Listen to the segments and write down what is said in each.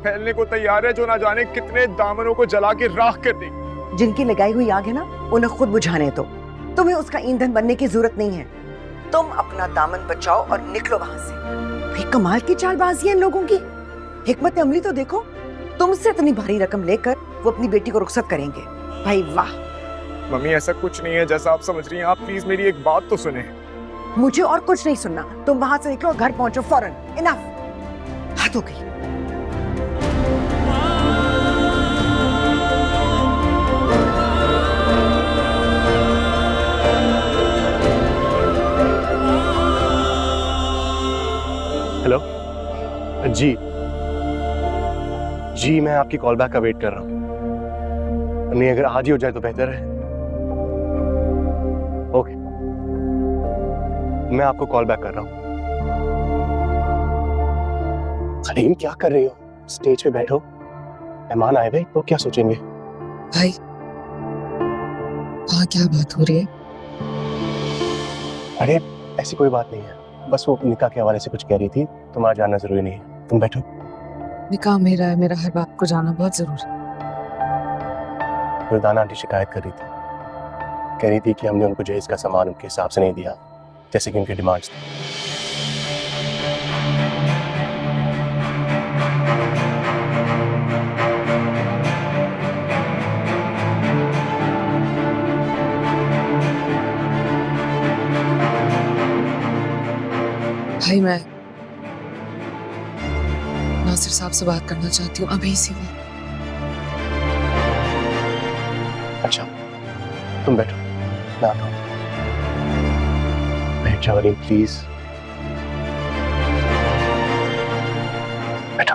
फैलने को तैयार है जो ना जाने कितने दामनों को जला के राख कर देगी। जिनकी लगाई हुई आग है ना, उन्हें खुद बुझाने दो। तुम्हें उसका ईंधन बनने की जरूरत नहीं है। तुम अपना दामन बचाओ और निकलो वहां से। भाई कमाल की चालबाजी है इन लोगों की। हिकमत अमली तो देखो, तुमसे इतनी भारी रकम लेकर वो अपनी बेटी को रुखसत करेंगे। भाई वाह। मम्मी ऐसा कुछ नहीं है जैसा आप समझ रही हैं। आप प्लीज मेरी एक बात तो सुने। मुझे और कुछ नहीं सुनना। तुम वहां से निकलो, घर पहुंचो फौरन। इनफ, हद हो गई। हेलो जी जी, मैं आपकी कॉल बैक का वेट कर रहा हूँ। नहीं, अगर आज ही हो जाए तो बेहतर है। ओके, मैं आपको कॉल बैक कर रहा हूँ। हलीम क्या कर रही हो? स्टेज पे बैठो, मेहमान आए हुए तो क्या सोचेंगे? भाई वहाँ क्या बात हो रही है? अरे ऐसी कोई बात नहीं है, बस वो निकाह के हवाले से कुछ कह रही थी। तुम्हारा जानना जरूरी नहीं है, तुम बैठो। निकाह मेरा है, मेरा हर बात को जानना बहुत जरूरी है। रुदाना आंटी शिकायत कर रही थी, कह रही थी कि हमने उनको जहेज का सामान उनके हिसाब से नहीं दिया जैसे कि उनकी डिमांड्स थी। भाई मैं नासिर साहब से बात करना चाहती हूँ अभी इसी वक्त। अच्छा तुम बैठो, मैं आता हूँ। बैठ जाओ हलीम प्लीज, बैठो।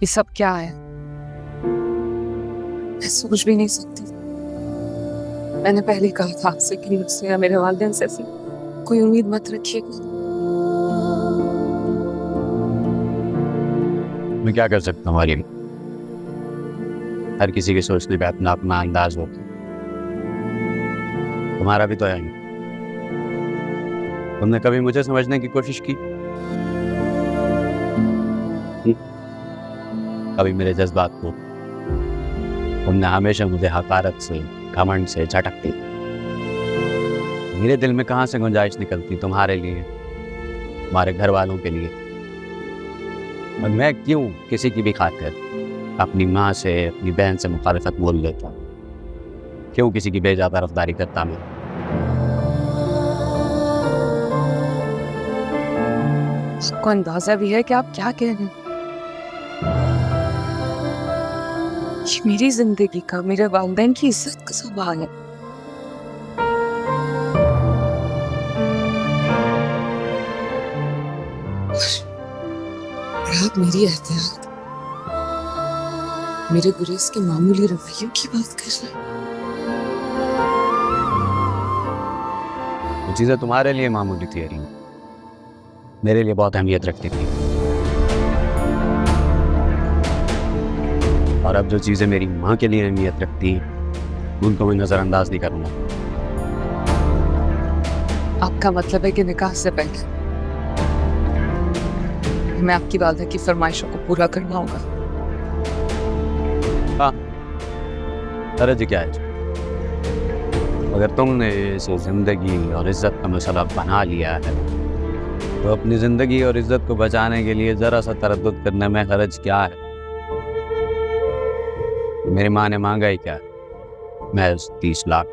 ये सब क्या है? मैं सोच भी नहीं सकती। मैंने पहले ही कहा था आपसे कि मुझसे या मेरे वालिदैन से ऐसी कोई उम्मीद मत रखिएगा। मैं क्या कर सकता हूँ हलीम? हर किसी के सोचने का अपना अपना अंदाज होता है। तुम्हारा भी तो है। तुमने कभी मुझे समझने की कोशिश की? कभी मेरे जज्बात को? तुमने हमेशा मुझे हकारत से, घमंड से झटकती। मेरे दिल में कहाँ से गुंजाइश निकलती तुम्हारे लिए, तुम्हारे घर वालों के लिए। और मैं क्यों किसी की भी खातिर अपनी माँ से, अपनी बहन से मुखालिफत बोल लेता? क्यों किसी की बेजा रफ्तारी करता मैं? आपको अंदाजा भी है कि आप क्या कह रहे हैं? ये मेरी जिंदगी का, मेरे वालिदैन की इज्जत का सवाल है। और आप मेरी एहतियात, मेरे गुरेज के मामूली रवैयों की बात कर रहे हैं। वो चीजें तुम्हारे लिए मामूली थी अरीन, मेरे लिए बहुत अहमियत रखती थी। और अब जो चीजें मेरी माँ के लिए अहमियत रखती उनको मैं नजरअंदाज नहीं करूंगा। आपका मतलब है कि निकाह से पहले मैं आपकी वालिदा की फरमाइशों को पूरा करवाऊंगा? हाँ, हर्ज क्या है? अगर तुमने इसे जिंदगी और इज्जत का मसला बना लिया है तो अपनी जिंदगी और इज्जत को बचाने के लिए जरा सा तरद्दुद करने में हर्ज क्या है? मेरी माँ ने मांगा ही क्या? महज 30 लाख।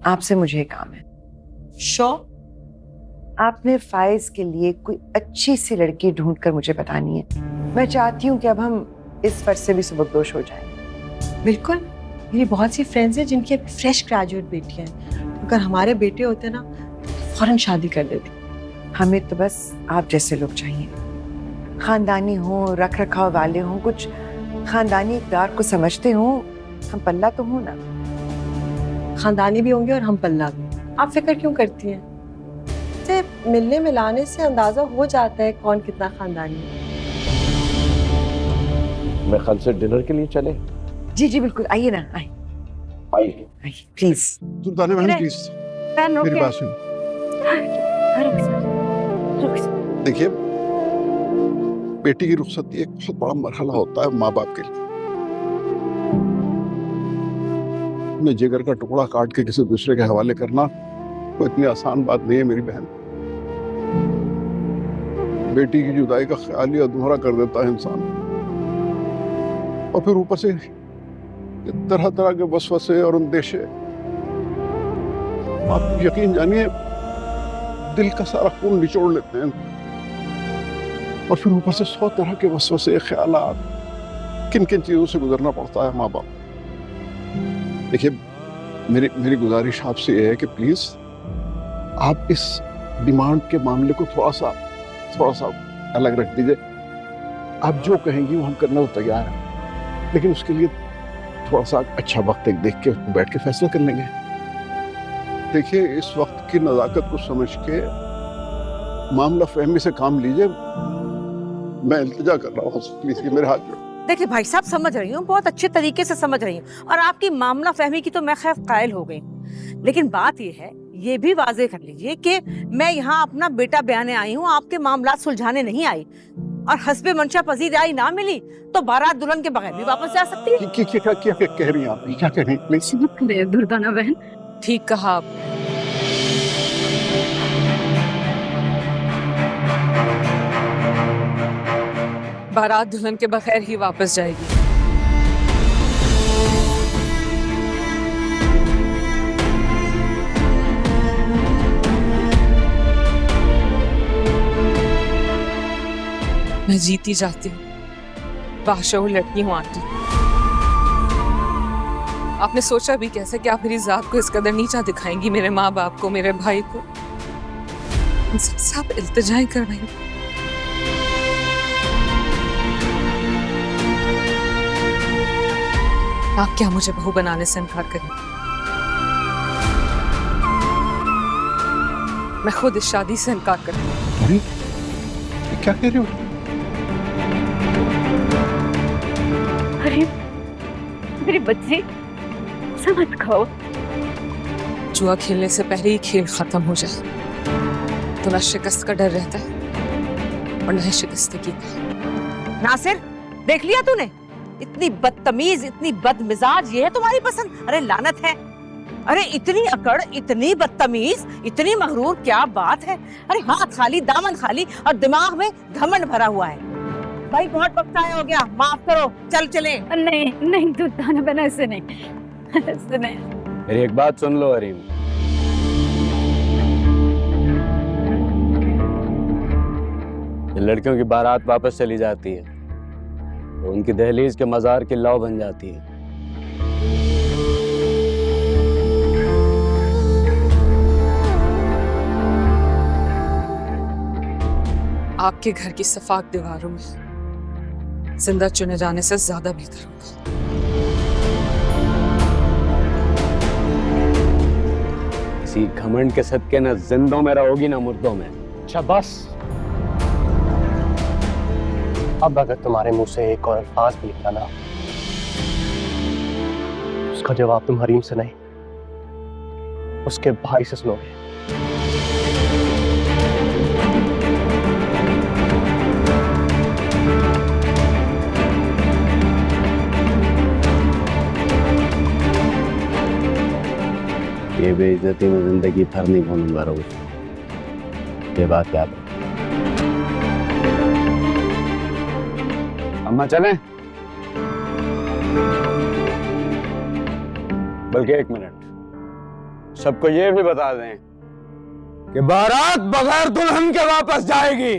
आपसे मुझे एक काम है। आपने फाइज के लिए कोई अच्छी सी लड़की ढूंढ कर मुझे बतानी है। मैं चाहती हूँ कि अब हम इस फर्ज से भी सुबकदोश हो जाएं। बिल्कुल, मेरी बहुत सी फ्रेंड्स हैं जिनकी अभी फ्रेश ग्रेजुएट बेटियां हैं। अगर हमारे बेटे होते ना तो फौरन शादी कर देते। हमें तो बस आप जैसे लोग चाहिए, खानदानी हो, रख रखाव वाले हों, कुछ खानदानी इक़दार को समझते हों। हम पल्ला तो हो ना। खानदानी भी होंगे और हम पल्ला भी। आप फिक्र क्यों करती हैं? से मिलने मिलाने से अंदाजा हो जाता है कौन कितना खानदानी है। मैं कल से डिनर के लिए चले? जी जी बिल्कुल, आइए ना, आइए प्लीज। दुर्दाने बहन प्लीज मेरी बात सुनो। देखिए, बेटी की रुखसती एक बहुत बड़ा मरहला होता है माँ बाप के लिए। अपने जिगर का टुकड़ा काट के किसी दूसरे के हवाले करना कोई इतनी आसान बात नहीं है मेरी बहन। बेटी की जुदाई का ख्याल ही अधूरा कर देता है इंसान। और फिर ऊपर से तरह तरह के वसवसे और अंदेशे। आप यकीन जानिए दिल का सारा खून निचोड़ लेते हैं। और फिर ऊपर से 100 तरह के वसवसे, ख्यालात, किन किन चीजों से गुजरना पड़ता है माँ बाप। देखिए, मेरी गुजारिश आपसे ये है कि प्लीज आप इस डिमांड के मामले को थोड़ा सा अलग रख दीजिए। आप जो कहेंगी वो हम करने को तैयार हैं, लेकिन उसके लिए थोड़ा सा अच्छा वक्त एक देख के बैठ के फैसला कर लेंगे। देखिए, इस वक्त की नज़ाकत को समझ के मामला फहमी से काम लीजिए। मैं इल्तिजा कर रहा हूँ, प्लीज ये मेरे हाथ जोड़ो। देखिए भाई साहब, समझ रही हूँ, बहुत अच्छे तरीके से समझ रही हूँ, और आपकी मामला फहमी की तो मैं खैर कायल हो गई। लेकिन बात ये है, ये भी वाजे कर लीजिए कि मैं यहाँ अपना बेटा बयाने आई हूँ, आपके मामला सुलझाने नहीं आई। और हस्बे मंशा पजीर आई ना मिली तो बारात दुल्हन के बगैर भी वापस जा सकती है। क्या कह रही हैं आप? क्या कह रही हैं? प्लीज दुर्दाना बहन, ठीक कहा आप। बारात दुल्हन के बगैर ही वापस जाएगी। मैं जीती जाती हूँ, बादशाह लड़की हूँ आंटी। आपने सोचा भी कैसे कि आप मेरी जात को इस कदर नीचा दिखाएंगी, मेरे माँ बाप को, मेरे भाई को। इन सबसे आप इल्तिजाएं कर रही हैं। आप क्या मुझे बहू बनाने से इनकार करें? मैं खुद इस शादी से इनकार करूं। क्या कह रही हो? अरे मेरी बच्ची ऐसा मत खाओ। जुआ खेलने से पहले ही खेल खत्म हो जाए तो ना शिकस्त का डर रहता है और ना ही शिकस्तगी का। नासिर, देख लिया तूने? इतनी बदतमीज, इतनी बदमिजाज, ये है तुम्हारी पसंद? अरे लानत है। अरे इतनी अकड़, इतनी बदतमीज, इतनी मगरूर, क्या बात है? अरे हाथ खाली, दामन खाली और दिमाग में घमंड भरा हुआ है। भाई बहुत वक्त आया हो गया, माफ करो, चल चले। नहीं नहीं दूध दाना बना, ऐसे नहीं, ऐसे नहीं। मेरी एक बात सुन लो अरीम, लड़कियों की बारात वापस चली जाती है तो उनकी दहलीज के मजार की लौ बन जाती है। आपके घर की सफाक दीवारों में जिंदा चुने जाने से ज्यादा बेहतर होगा। किसी घमंड के सदके न जिंदों में रहोगी ना मुर्दों में। अच्छा बस, अब अगर तुम्हारे मुंह से एक और अल्फाज भी निकला ना, उसका जवाब तुम हरीम से नहीं, उसके भाई से सुनोगे। ये बेइज्जती में जिंदगी भर नहीं भूलूंगा रोज, ये बात याद है। अम्मा चलें? बल्कि एक मिनट, सबको ये भी बता दें कि बारात बगैर दुल्हन के वापस जाएगी।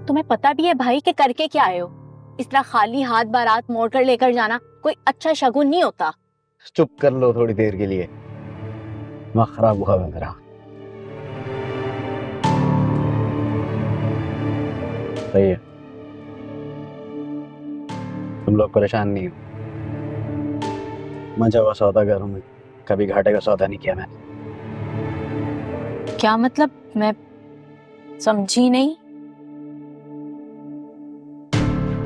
तुम्हें पता भी है भाई कि करके क्या आए हो? इस तरह खाली हाथ बारात मोड़ कर लेकर जाना कोई अच्छा शगुन नहीं होता। चुप कर लो थोड़ी देर के लिए, दिमाग खराब हुआ है मेरा। सही है, तुम लोग परेशान नहीं हो। मजा हुआ सौदा करूं मैं, कभी घाटे का सौदा नहीं किया मैंने। क्या मतलब? मैं समझी नहीं।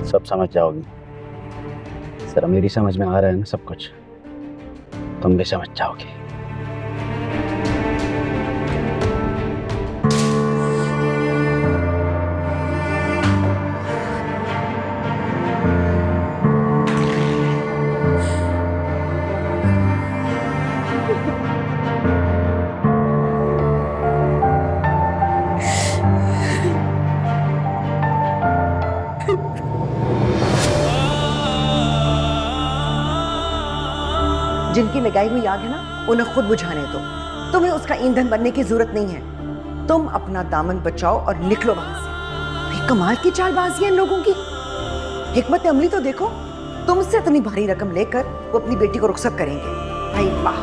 सब समझ जाओगी, सर मेरी समझ में आ रहा है ना सब कुछ, तुम भी समझ जाओगे। जिनकी लगाई हुई आग है ना, उन्हें खुद बुझाने दो। तुम्हें उसका ईंधन बनने की जरूरत नहीं है। तुम अपना दामन बचाओ और निकलो वहां से। भाई कमाल की चालबाजी है इन लोगों की। हिकमत अमली तो देखो, तुमसे इतनी भारी रकम लेकर वो अपनी बेटी को रुखसत करेंगे। भाई वाह।